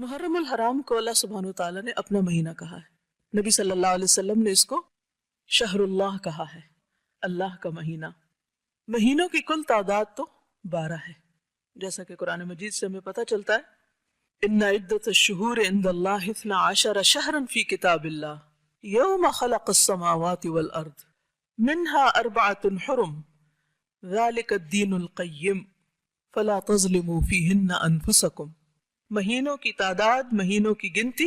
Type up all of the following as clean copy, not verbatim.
محرم الحرام کو اللہ سبحانہ وتعالیٰ نے اپنا مہینہ کہا ہے. نبی صلی اللہ علیہ وسلم نے اس کو شہر اللہ کہا ہے، اللہ کا مہینہ. مہینوں کی کل تعداد تو 12 ہے، جیسا کہ قرآن مجید سے ہمیں پتہ چلتا ہے ان عدت الشہور عند اللہ 12 شہرا فی کتاب اللہ یوم خلق السماوات والارض منها 4 حرم ذلك الدین القیم فلا تظلموا فیہن انفسکم. مہینوں کی تعداد، مہینوں کی گنتی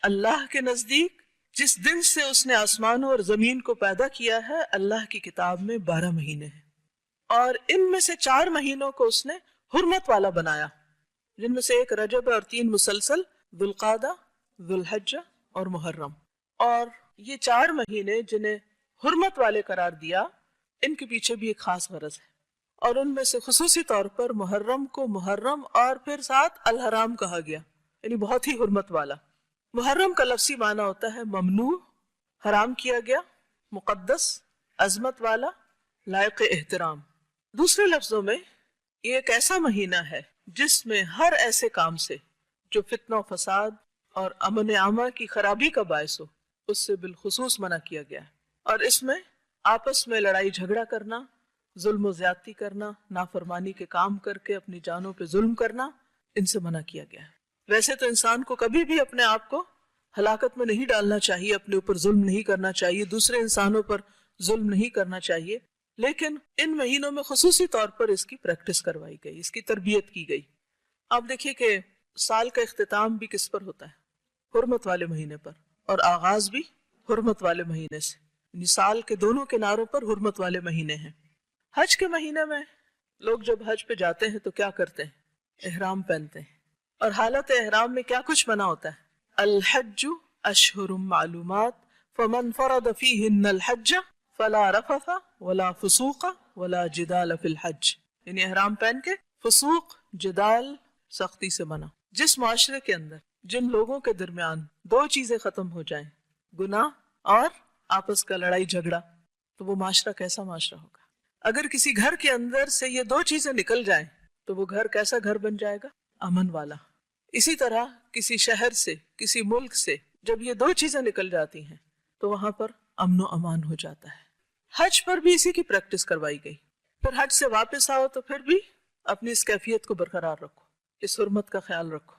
اللہ کے نزدیک جس دن سے اس نے آسمانوں اور زمین کو پیدا کیا ہے، اللہ کی کتاب میں 12 مہینے ہیں، اور ان میں سے 4 مہینوں کو اس نے حرمت والا بنایا، جن میں سے ایک رجب اور 3 مسلسل ذوالقعدہ، ذوالحجہ اور محرم. اور یہ 4 مہینے جنہیں حرمت والے قرار دیا، ان کے پیچھے بھی ایک خاص غرض ہے، اور ان میں سے خصوصی طور پر محرم کو محرم اور پھر ساتھ الحرام کہا گیا، یعنی بہت ہی حرمت والا. محرم کا لفظی معنی ہوتا ہے ممنوع، حرام کیا گیا، مقدس، عظمت والا، لائق احترام. دوسرے لفظوں میں یہ ایک ایسا مہینہ ہے جس میں ہر ایسے کام سے جو فتنہ و فساد اور امن عامہ کی خرابی کا باعث ہو، اس سے بالخصوص منع کیا گیا ہے. اور اس میں آپس میں لڑائی جھگڑا کرنا، ظلم و زیادتی کرنا، نافرمانی کے کام کر کے اپنی جانوں پہ ظلم کرنا، ان سے منع کیا گیا ہے. ویسے تو انسان کو کبھی بھی اپنے آپ کو ہلاکت میں نہیں ڈالنا چاہیے، اپنے اوپر ظلم نہیں کرنا چاہیے، دوسرے انسانوں پر ظلم نہیں کرنا چاہیے، لیکن ان مہینوں میں خصوصی طور پر اس کی پریکٹس کروائی گئی، اس کی تربیت کی گئی. آپ دیکھیے کہ سال کا اختتام بھی کس پر ہوتا ہے؟ حرمت والے مہینے پر، اور آغاز بھی حرمت والے مہینے سے، یعنی سال کے دونوں کناروں پر حرمت والے مہینے ہیں. حج کے مہینے میں لوگ جب حج پہ جاتے ہیں تو کیا کرتے ہیں؟ احرام پہنتے ہیں، اور حالت احرام میں کیا کچھ منع ہوتا ہے؟ الحج اشہر معلومات فمن فرض فیہن الحج فلا رفث ولا فسوق ولا جدال فی الحج. یعنی احرام پہن کے فسوق، جدال، سختی سے منع. جس معاشرے کے اندر جن لوگوں کے درمیان 2 چیزیں ختم ہو جائیں، گناہ اور آپس کا لڑائی جھگڑا، تو وہ معاشرہ کیسا معاشرہ ہوگا؟ اگر کسی گھر کے اندر سے یہ 2 چیزیں نکل جائیں تو وہ گھر کیسا گھر بن جائے گا؟ امن والا. اسی طرح کسی شہر سے، کسی ملک سے جب یہ 2 چیزیں نکل جاتی ہیں تو وہاں پر امن و امان ہو جاتا ہے. حج پر بھی اسی کی پریکٹس کروائی گئی. پھر حج سے واپس آؤ تو پھر بھی اپنی اس کیفیت کو برقرار رکھو، اس حرمت کا خیال رکھو.